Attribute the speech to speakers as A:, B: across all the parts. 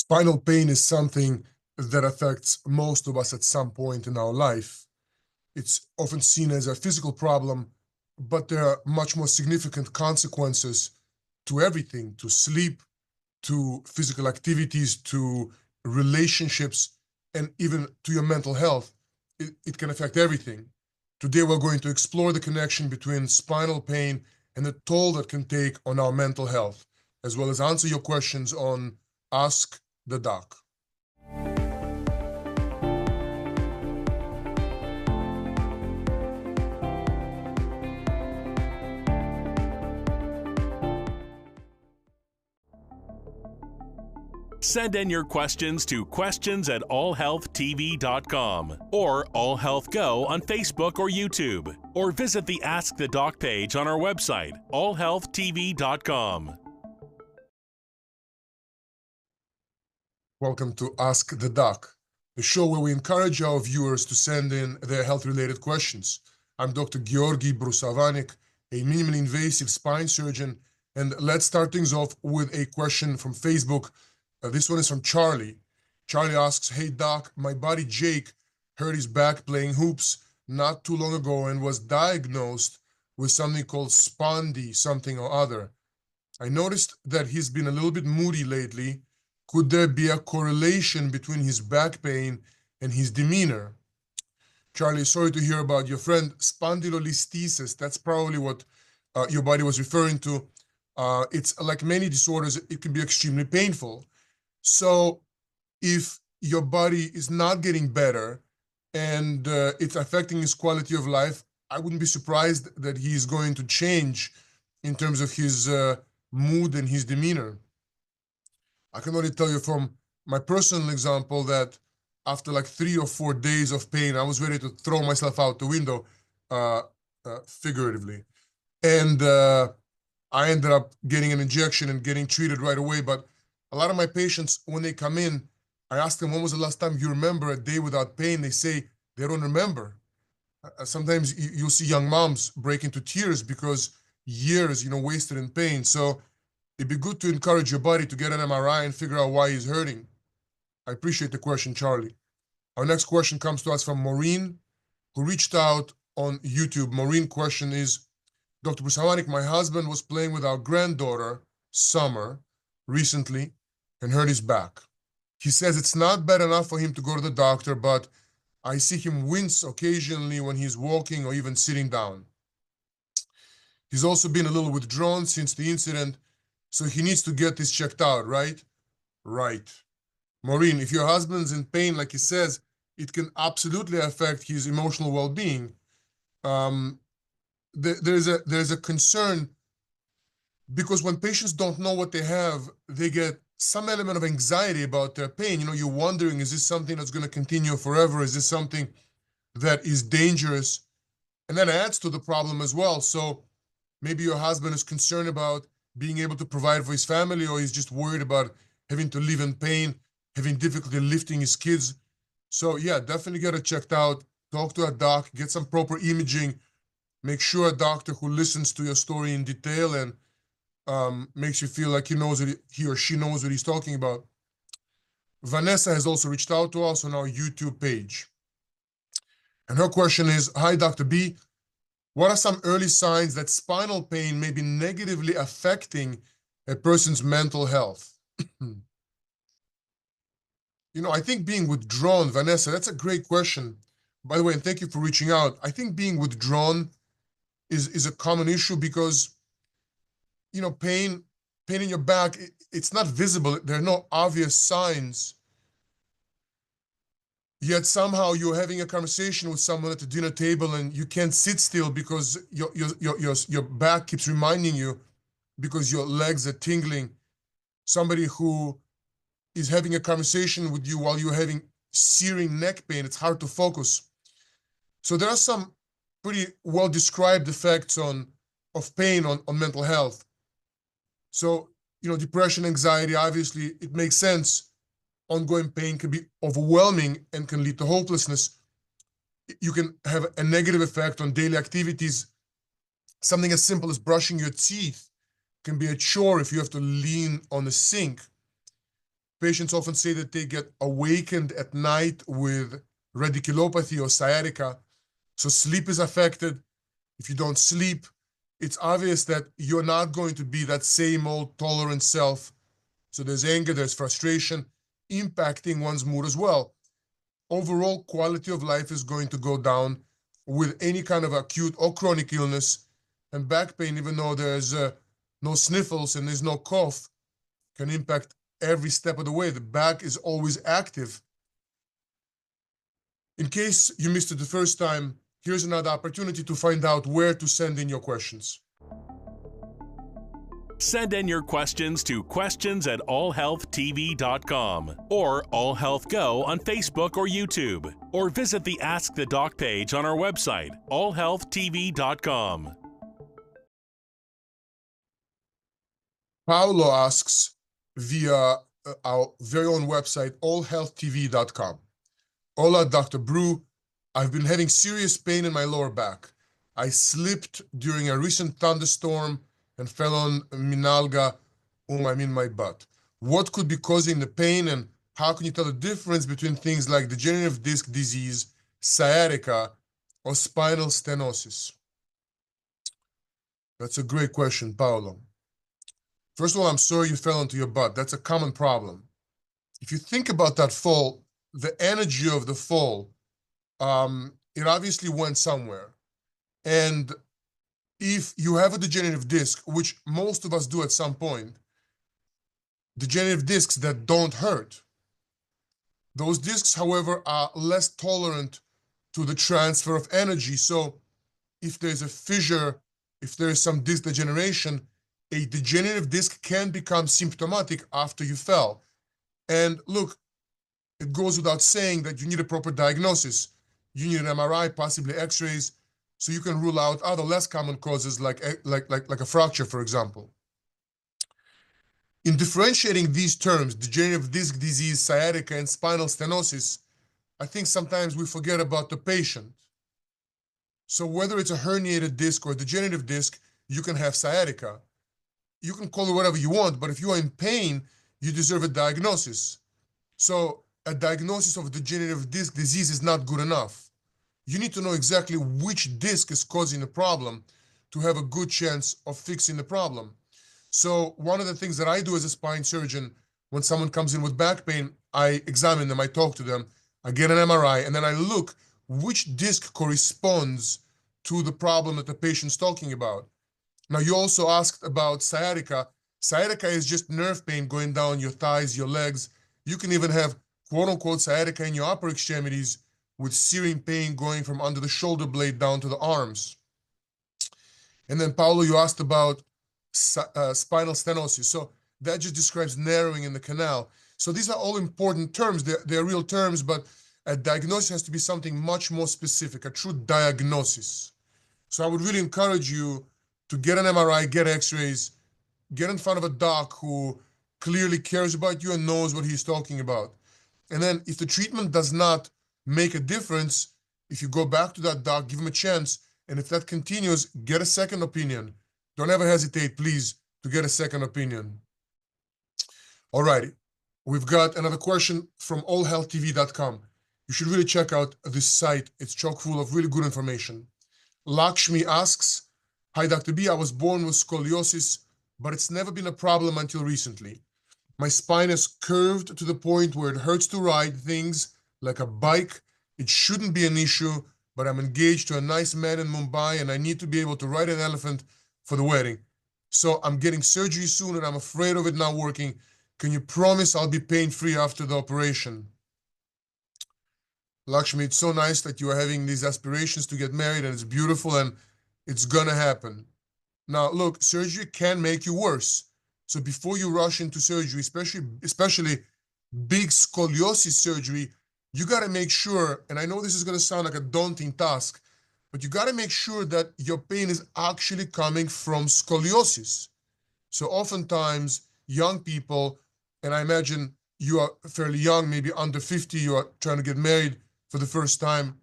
A: Spinal pain is something that affects most of us at some point in our life. It's often seen as a physical problem, but there are much more significant consequences to everything, to sleep, to physical activities, to relationships, and even to your mental health. It can affect everything. Today, we're going to explore the connection between spinal pain and the toll that can take on our mental health, as well as answer your questions on Ask the Doc.
B: Send in your questions to questions@allhealthtv.com or AllHealthGo on Facebook or YouTube, or visit the Ask the Doc page on our website, allhealthtv.com.
A: Welcome to Ask the Doc, the show where we encourage our viewers to send in their health-related questions. I'm Dr. Georgiy Brusovanik, a minimally invasive spine surgeon, and let's start things off with a question from Facebook. This one is from Charlie. Charlie asks, "Hey Doc, my buddy Jake hurt his back playing hoops not too long ago and was diagnosed with something called spondy something or other. I noticed that he's been a little bit moody lately. Could there be a correlation between his back pain and his demeanor?" Charlie, sorry to hear about your friend. Spondylolisthesis, that's probably what your buddy was referring to. It's like many disorders, it can be extremely painful. So if your body is not getting better and it's affecting his quality of life, I wouldn't be surprised that he's going to change in terms of his mood and his demeanor. I can only tell you from my personal example that after like 3 or 4 days of pain, I was ready to throw myself out the window, figuratively. And I ended up getting an injection and getting treated right away. But a lot of my patients, when they come in, I ask them, when was the last time you remember a day without pain? They say they don't remember. Sometimes you'll see young moms break into tears because years, wasted in pain. So it'd be good to encourage your body to get an MRI and figure out why he's hurting. I appreciate the question, Charlie. Our next question comes to us from Maureen, who reached out on YouTube. Maureen's question is, "Dr. Brusovanik, my husband was playing with our granddaughter, Summer, recently and hurt his back. He says it's not bad enough for him to go to the doctor, but I see him wince occasionally when he's walking or even sitting down. He's also been a little withdrawn since the incident, so he needs to get this checked out, right?" Right. Maureen, if your husband's in pain, like he says, it can absolutely affect his emotional well-being. There's a concern because when patients don't know what they have, they get some element of anxiety about their pain. You're wondering, is this something that's going to continue forever? Is this something that is dangerous? And that adds to the problem as well. So maybe your husband is concerned about being able to provide for his family, or he's just worried about having to live in pain, having difficulty lifting his kids. So yeah, definitely get it checked out. Talk to a doc, get some proper imaging. Make sure a doctor who listens to your story in detail and makes you feel like he or she knows what he's talking about. Vanessa has also reached out to us on our YouTube page. And her question is, "Hi, Dr. B. What are some early signs that spinal pain may be negatively affecting a person's mental health?" I think being withdrawn, Vanessa, that's a great question. By the way, and thank you for reaching out. I think being withdrawn is a common issue because pain in your back, it's not visible. There are no obvious signs. Yet somehow you're having a conversation with someone at the dinner table and you can't sit still because your back keeps reminding you, because your legs are tingling. Somebody who is having a conversation with you while you're having searing neck pain, it's hard to focus. So there are some pretty well-described effects of pain on mental health. So, depression, anxiety, obviously, it makes sense. Ongoing pain can be overwhelming and can lead to hopelessness. You can have a negative effect on daily activities. Something as simple as brushing your teeth can be a chore if you have to lean on the sink. Patients often say that they get awakened at night with radiculopathy or sciatica. So sleep is affected. If you don't sleep, it's obvious that you're not going to be that same old tolerant self. So there's anger, there's frustration, impacting one's mood as well. Overall quality of life is going to go down with any kind of acute or chronic illness. And back pain, even though there's no sniffles and there's no cough, can impact every step of the way. The back is always active. In case you missed it the first time, here's another opportunity to find out where to send in your questions.
B: Send in your questions to questions@allhealthtv.com or AllHealthGo on Facebook or YouTube, or visit the Ask the Doc page on our website, allhealthtv.com.
A: Paolo asks via our very own website, allhealthtv.com. Hola, Dr. Brew. I've been having serious pain in my lower back. I slipped during a recent thunderstorm and fell on minalga, my butt. What could be causing the pain, and how can you tell the difference between things like degenerative disc disease, sciatica, or spinal stenosis? That's a great question, Paolo. First of all, I'm sorry you fell onto your butt. That's a common problem. If you think about that fall, the energy of the fall, it obviously went somewhere. And if you have a degenerative disc, which most of us do at some point, degenerative discs that don't hurt, those discs, however, are less tolerant to the transfer of energy. So if there's a fissure, if there is some disc degeneration, a degenerative disc can become symptomatic after you fell. And look, it goes without saying that you need a proper diagnosis. You need an MRI, possibly X-rays, so you can rule out other less common causes like a fracture, for example. In differentiating these terms, degenerative disc disease, sciatica, and spinal stenosis, I think sometimes we forget about the patient. So whether it's a herniated disc or a degenerative disc, you can have sciatica. You can call it whatever you want, but if you are in pain, you deserve a diagnosis. So a diagnosis of degenerative disc disease is not good enough. You need to know exactly which disc is causing the problem to have a good chance of fixing the problem. So one of the things that I do as a spine surgeon, when someone comes in with back pain, I examine them, I talk to them, I get an MRI, and then I look which disc corresponds to the problem that the patient's talking about. Now, you also asked about sciatica. Sciatica is just nerve pain going down your thighs, your legs. You can even have quote-unquote sciatica in your upper extremities with searing pain going from under the shoulder blade down to the arms. And then, Paolo, you asked about spinal stenosis. So that just describes narrowing in the canal. So these are all important terms. They're real terms, but a diagnosis has to be something much more specific, a true diagnosis. So I would really encourage you to get an MRI, get X-rays, get in front of a doc who clearly cares about you and knows what he's talking about. And then if the treatment does not make a difference, if you go back to that doc, give him a chance. And if that continues, get a second opinion. Don't ever hesitate, please, to get a second opinion. All righty. We've got another question from allhealthtv.com. You should really check out this site. It's chock full of really good information. Lakshmi asks, hi, Dr. B. I was born with scoliosis, but it's never been a problem until recently. My spine is curved to the point where it hurts to ride things like a bike. It shouldn't be an issue, but I'm engaged to a nice man in Mumbai and I need to be able to ride an elephant for the wedding. So I'm getting surgery soon and I'm afraid of it not working. Can you promise I'll be pain-free after the operation? Lakshmi, it's so nice that you are having these aspirations to get married, and it's beautiful and it's gonna happen. Now, look, surgery can make you worse. So before you rush into surgery, especially big scoliosis surgery, you gotta make sure, and I know this is gonna sound like a daunting task, but you gotta make sure that your pain is actually coming from scoliosis. So oftentimes, young people, and I imagine you are fairly young, maybe under 50, you are trying to get married for the first time.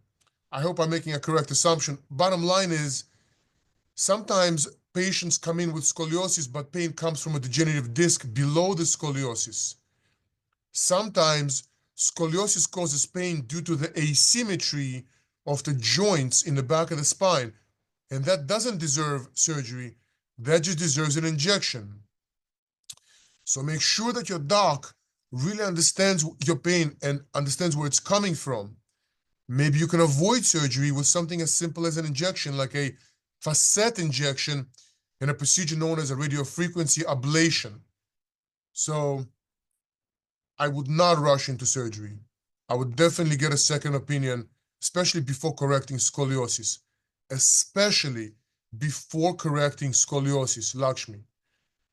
A: I hope I'm making a correct assumption. Bottom line is, sometimes patients come in with scoliosis, but pain comes from a degenerative disc below the scoliosis. Sometimes scoliosis causes pain due to the asymmetry of the joints in the back of the spine, and that doesn't deserve surgery. That just deserves an injection. So make sure that your doc really understands your pain and understands where it's coming from. Maybe you can avoid surgery with something as simple as an injection, like a facet injection in a procedure known as a radiofrequency ablation. So I would not rush into surgery. I would definitely get a second opinion, especially before correcting scoliosis. Especially before correcting scoliosis, Lakshmi.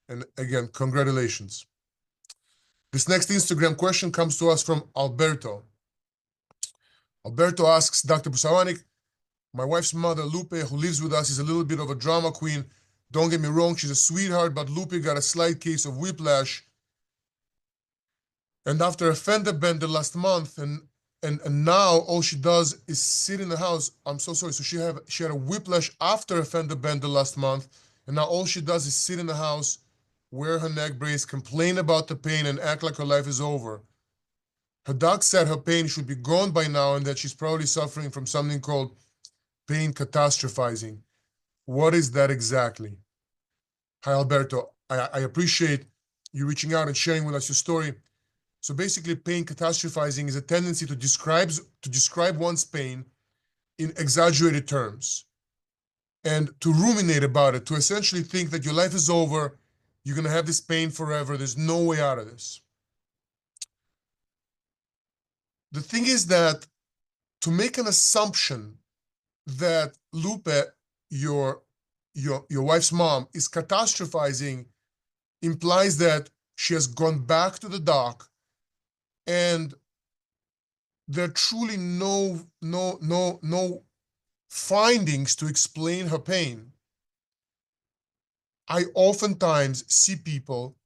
A: And again, congratulations. This next Instagram question comes to us from Alberto. Alberto asks, Dr. Brusovanik, my wife's mother, Lupe, who lives with us, is a little bit of a drama queen. Don't get me wrong, she's a sweetheart, but Lupe got a slight case of whiplash. And after a fender bender last month, and now all she does is sit in the house. I'm so sorry. So she had a whiplash after a fender bender last month, and now all she does is sit in the house, wear her neck brace, complain about the pain, and act like her life is over. Her doc said her pain should be gone by now and that she's probably suffering from something called pain catastrophizing. What is that exactly? Hi, Alberto. I appreciate you reaching out and sharing with us your story. So basically, pain catastrophizing is a tendency to describe one's pain in exaggerated terms and to ruminate about it, to essentially think that your life is over, you're going to have this pain forever, there's no way out of this. The thing is that to make an assumption that Lupe, your wife's mom, is catastrophizing implies that she has gone back to the doc and there are truly no findings to explain her pain. I oftentimes see people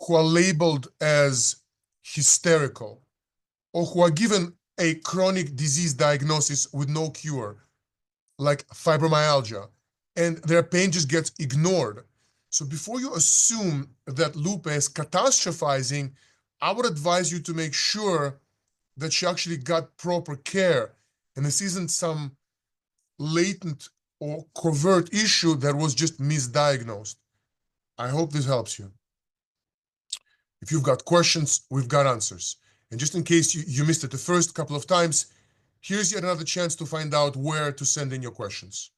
A: who are labeled as hysterical or who are given a chronic disease diagnosis with no cure, like fibromyalgia, and their pain just gets ignored. So before you assume that Lupe is catastrophizing, I would advise you to make sure that she actually got proper care and this isn't some latent or covert issue that was just misdiagnosed. I hope this helps you. If you've got questions, we've got answers. And just in case you missed it the first couple of times, here's yet another chance to find out where to send in your questions.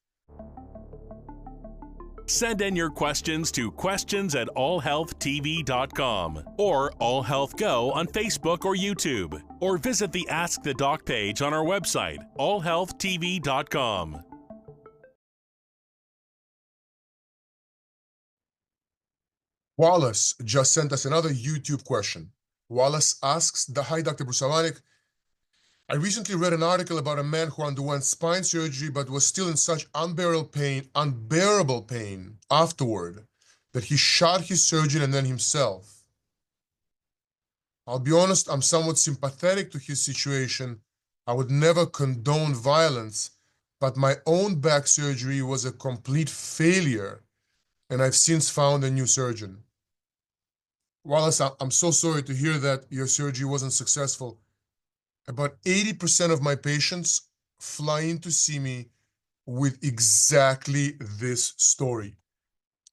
B: Send in your questions to questions@allhealthtv.com or AllHealthGo on Facebook or YouTube, or visit the Ask the Doc page on our website, allhealthtv.com.
A: Wallace just sent us another YouTube question. Wallace asks, Hi, Dr. Brusovanik. I recently read an article about a man who underwent spine surgery but was still in such unbearable pain afterward that he shot his surgeon and then himself. I'll be honest, I'm somewhat sympathetic to his situation. I would never condone violence, but my own back surgery was a complete failure, and I've since found a new surgeon. Wallace, I'm so sorry to hear that your surgery wasn't successful. About 80% of my patients fly in to see me with exactly this story.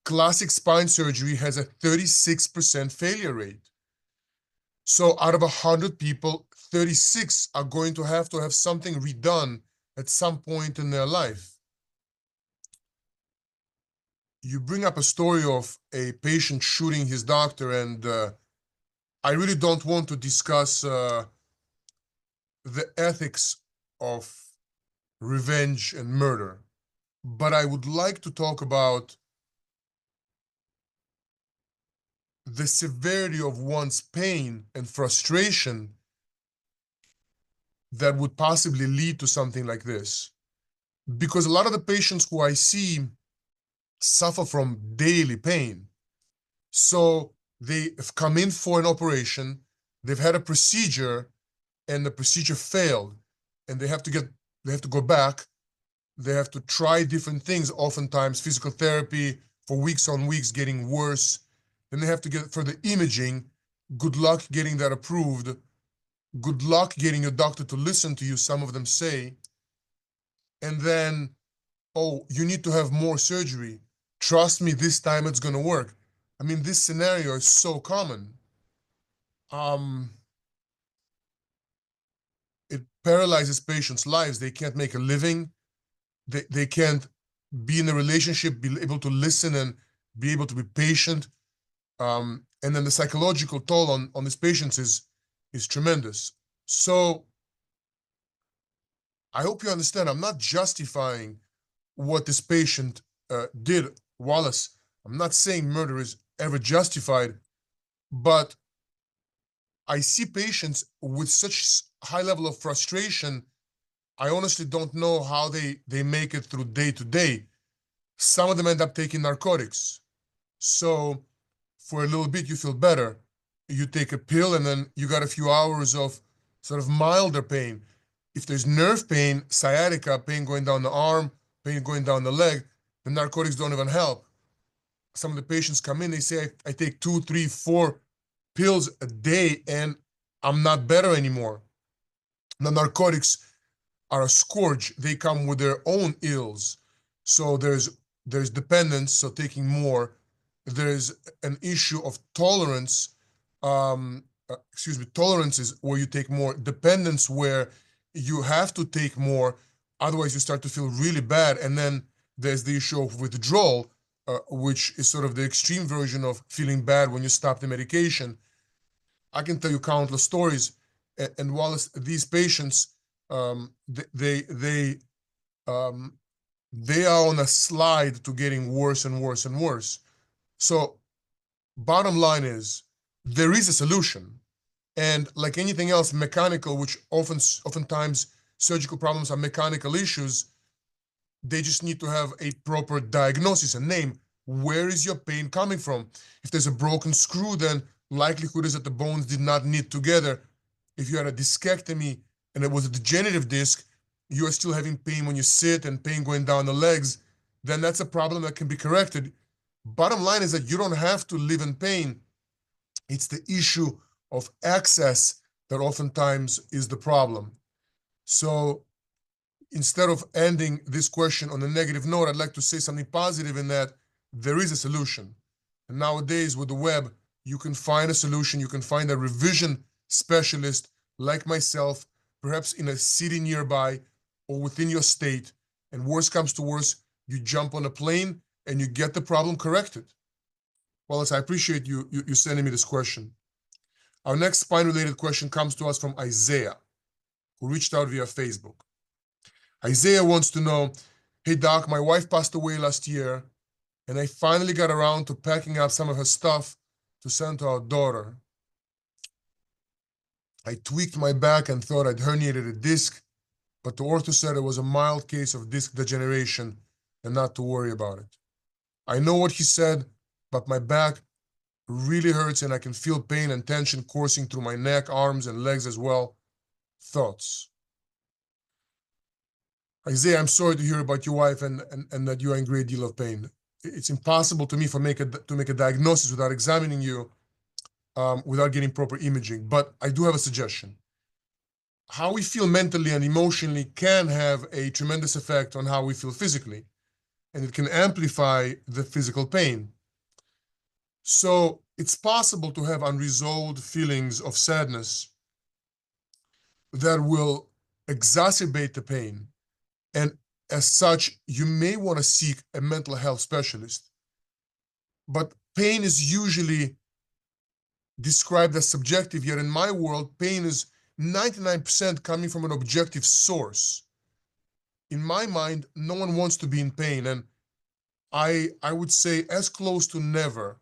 A: Classic spine surgery has a 36% failure rate. So out of 100 people, 36 are going to have something redone at some point in their life. You bring up a story of a patient shooting his doctor, and I really don't want to discuss the ethics of revenge and murder, but I would like to talk about the severity of one's pain and frustration that would possibly lead to something like this. Because a lot of the patients who I see suffer from daily pain. So they've come in for an operation, they've had a procedure, and the procedure failed, and they have to go back. They have to try different things, oftentimes physical therapy for weeks on weeks, getting worse. Then they have to get further imaging, Good luck getting that approved. Good luck getting your doctor to listen to you, some of them say. And then, oh, you need to have more surgery. Trust me, this time it's going to work. I mean, this scenario is so common. It paralyzes patients' lives. They can't make a living. They can't be in a relationship, be able to listen and be able to be patient. And then the psychological toll on these patients is tremendous. So I hope you understand, I'm not justifying what this patient did, Wallace. I'm not saying murder is ever justified, but I see patients with such high level of frustration. I honestly don't know how they make it through day to day. Some of them end up taking narcotics. So for a little bit, you feel better. You take a pill and then you got a few hours of sort of milder pain. If there's nerve pain, sciatica, pain going down the arm, pain going down the leg, the narcotics don't even help. Some of the patients come in, they say, I take 2, 3, 4 pills a day and I'm not better anymore. The narcotics are a scourge. They come with their own ills. So there's dependence, so taking more. There's an issue of tolerance. Tolerance is where you take more. Dependence, where you have to take more, otherwise you start to feel really bad. And then there's the issue of withdrawal, which is sort of the extreme version of feeling bad when you stop the medication. I can tell you countless stories. And Wallace, these patients, they are on a slide to getting worse and worse and worse. So bottom line is, there is a solution. And like anything else mechanical, which oftentimes surgical problems are mechanical issues, they just need to have a proper diagnosis, a name. Where is your pain coming from? If there's a broken screw, then likelihood is that the bones did not knit together. If you had a discectomy and it was a degenerative disc, you are still having pain when you sit and pain going down the legs, then that's a problem that can be corrected. Bottom line is that you don't have to live in pain. It's the issue of access that oftentimes is the problem. So instead of ending this question on a negative note, I'd like to say something positive in that there is a solution. And nowadays with the web, you can find a solution. You can find a revision specialist like myself, perhaps in a city nearby or within your state. And worst comes to worst, you jump on a plane and you get the problem corrected. Wallace, I appreciate you sending me this question. Our next spine-related question comes to us from Isaiah, who reached out via Facebook. Isaiah wants to know, hey doc, my wife passed away last year, and I finally got around to packing up some of her stuff to send to our daughter. I tweaked my back and thought I'd herniated a disc, but the ortho said it was a mild case of disc degeneration and not to worry about it. I know what he said, but my back really hurts and I can feel pain and tension coursing through my neck, arms, and legs as well. Thoughts? Isaiah, I'm sorry to hear about your wife and that you are in a great deal of pain. It's impossible to me to make a diagnosis without examining you, without getting proper imaging. But I do have a suggestion. How we feel mentally and emotionally can have a tremendous effect on how we feel physically, and it can amplify the physical pain. So it's possible to have unresolved feelings of sadness that will exacerbate the pain. And as such, you may want to seek a mental health specialist. But pain is usually described as subjective, yet in my world, pain is 99% coming from an objective source. In my mind, no one wants to be in pain, and I would say as close to never.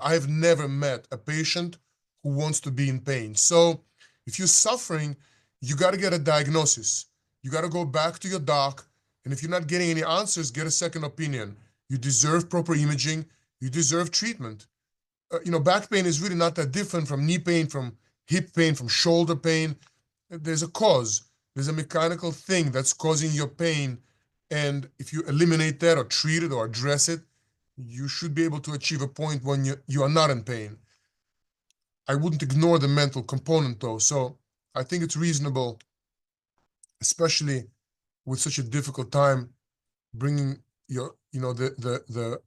A: I have never met a patient who wants to be in pain. So if you're suffering, you got to get a diagnosis. You got to go back to your doc, and if you're not getting any answers, get a second opinion. You deserve proper imaging. You deserve treatment. Back pain is really not that different from knee pain, from hip pain, from shoulder pain. There's a cause. There's a mechanical thing that's causing your pain, and if you eliminate that or treat it or address it, you should be able to achieve a point when you are not in pain. I wouldn't ignore the mental component though. So I think it's reasonable, especially with such a difficult time, bringing your, the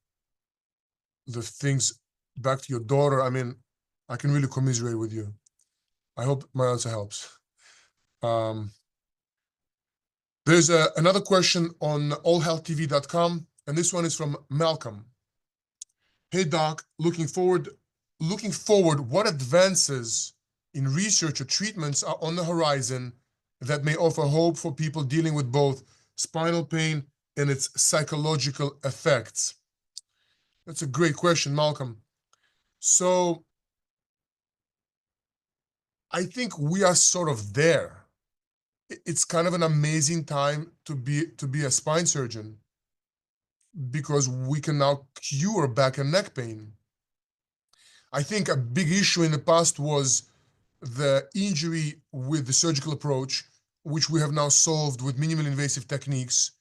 A: things back to your daughter. I mean, I can really commiserate with you. I hope my answer helps. There's another question on allhealthtv.com, and this one is from Malcolm. Hey doc, looking forward, what advances in research or treatments are on the horizon that may offer hope for people dealing with both spinal pain and its psychological effects? That's a great question, Malcolm. So I think we are sort of there. It's kind of an amazing time to be a spine surgeon, because we can now cure back and neck pain. I think a big issue in the past was the injury with the surgical approach, which we have now solved with minimally invasive techniques,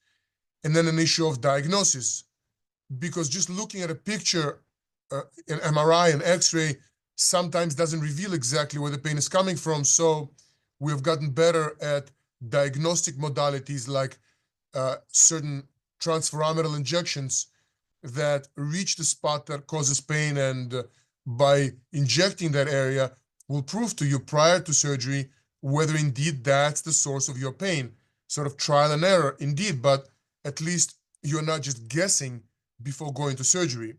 A: and then an issue of diagnosis, because just looking at a picture, an MRI and X-ray sometimes doesn't reveal exactly where the pain is coming from. So we have gotten better at diagnostic modalities like certain transforaminal injections that reach the spot that causes pain, and by injecting that area will prove to you prior to surgery whether indeed that's the source of your pain. Sort of trial and error indeed, but at least you're not just guessing before going to surgery.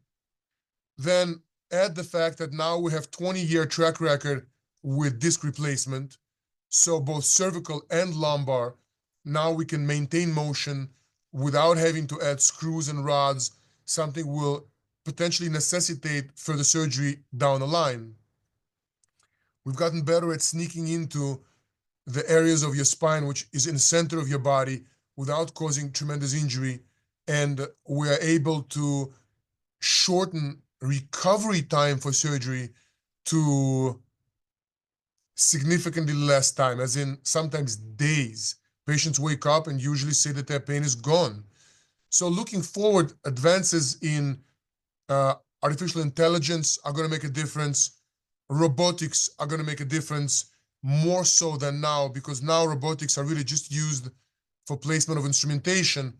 A: Then add the fact that now we have 20-year track record with disc replacement, so both cervical and lumbar, now we can maintain motion without having to add screws and rods, something will potentially necessitate further surgery down the line. We've gotten better at sneaking into the areas of your spine, which is in the center of your body, without causing tremendous injury. And we are able to shorten recovery time for surgery to significantly less time, as in sometimes days. Patients wake up and usually say that their pain is gone. So looking forward, advances in artificial intelligence are going to make a difference. Robotics are going to make a difference more so than now, because now robotics are really just used for placement of instrumentation.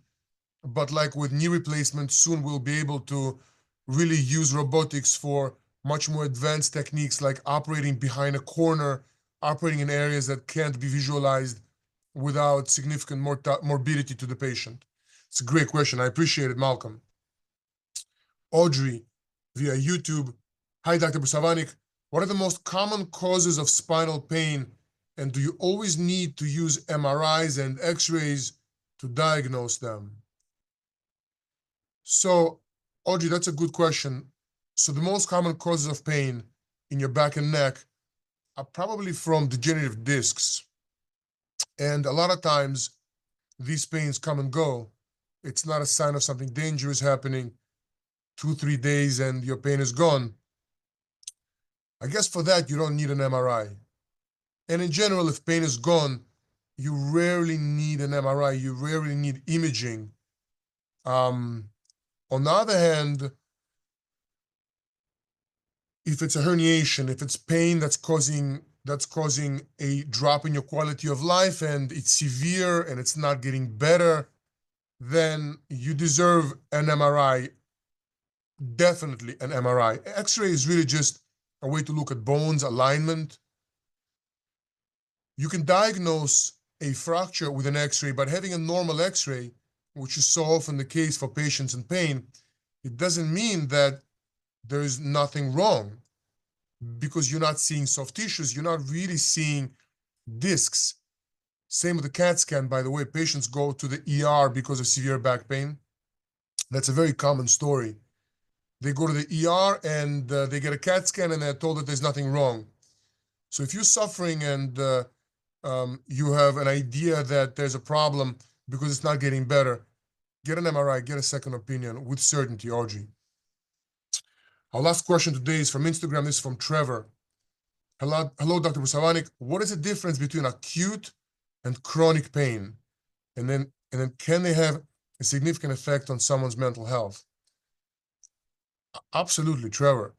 A: But like with knee replacement, soon we'll be able to really use robotics for much more advanced techniques, like operating behind a corner, operating in areas that can't be visualized without significant morbidity to the patient. It's a great question. I appreciate it, Malcolm. Audrey, via YouTube. Hi, Dr. Brusovanik. What are the most common causes of spinal pain, and do you always need to use MRIs and X-rays to diagnose them? So, Audrey, that's a good question. So the most common causes of pain in your back and neck are probably from degenerative discs. And a lot of times, these pains come and go. It's not a sign of something dangerous happening. 2-3 days and your pain is gone. I guess for that, you don't need an MRI. And in general, if pain is gone, you rarely need an MRI. You rarely need imaging. On the other hand, if it's a herniation, if it's pain that's causing a drop in your quality of life and it's severe and it's not getting better, then you deserve an MRI. Definitely an MRI. X-ray is really just a way to look at bones, alignment. You can diagnose a fracture with an X-ray, but having a normal X-ray, which is so often the case for patients in pain, it doesn't mean that there is nothing wrong, because you're not seeing soft tissues, you're not really seeing discs. Same with the CAT scan, by the way. Patients go to the ER because of severe back pain. That's a very common story. They go to the ER and they get a CAT scan and they're told that there's nothing wrong. So if you're suffering and you have an idea that there's a problem because it's not getting better, get an MRI, get a second opinion with certainty, Audrey. Our last question today is from Instagram. This is from Trevor. Hello, Dr. Brusovanik. What is the difference between acute and chronic pain? And then can they have a significant effect on someone's mental health? Absolutely, Trevor.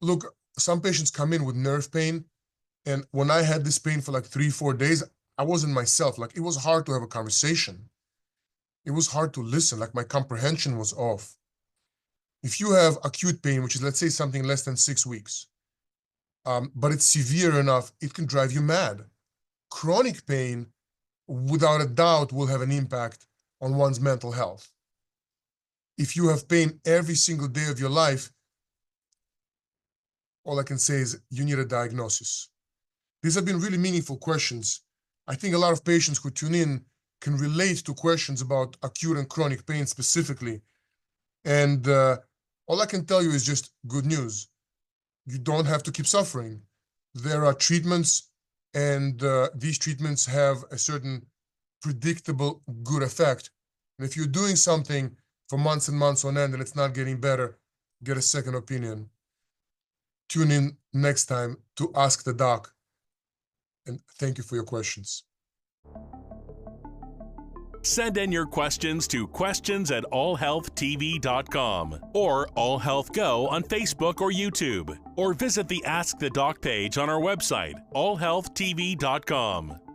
A: Look, some patients come in with nerve pain, and when I had this pain for like 3-4 days, I wasn't myself. Like, it was hard to have a conversation. It was hard to listen. Like, my comprehension was off. If you have acute pain, which is, let's say, something less than 6 weeks, but it's severe enough, it can drive you mad. Chronic pain, without a doubt, will have an impact on one's mental health. If you have pain every single day of your life, all I can say is you need a diagnosis. These have been really meaningful questions. I think a lot of patients who tune in can relate to questions about acute and chronic pain specifically. And all I can tell you is just good news. You don't have to keep suffering. There are treatments, and these treatments have a certain predictable good effect. And if you're doing something for months and months on end and it's not getting better, get a second opinion. Tune in next time to Ask the Doc. And thank you for your questions.
B: Send in your questions to questions@allhealthtv.com or AllHealthGo on Facebook or YouTube, or visit the Ask the Doc page on our website, allhealthtv.com.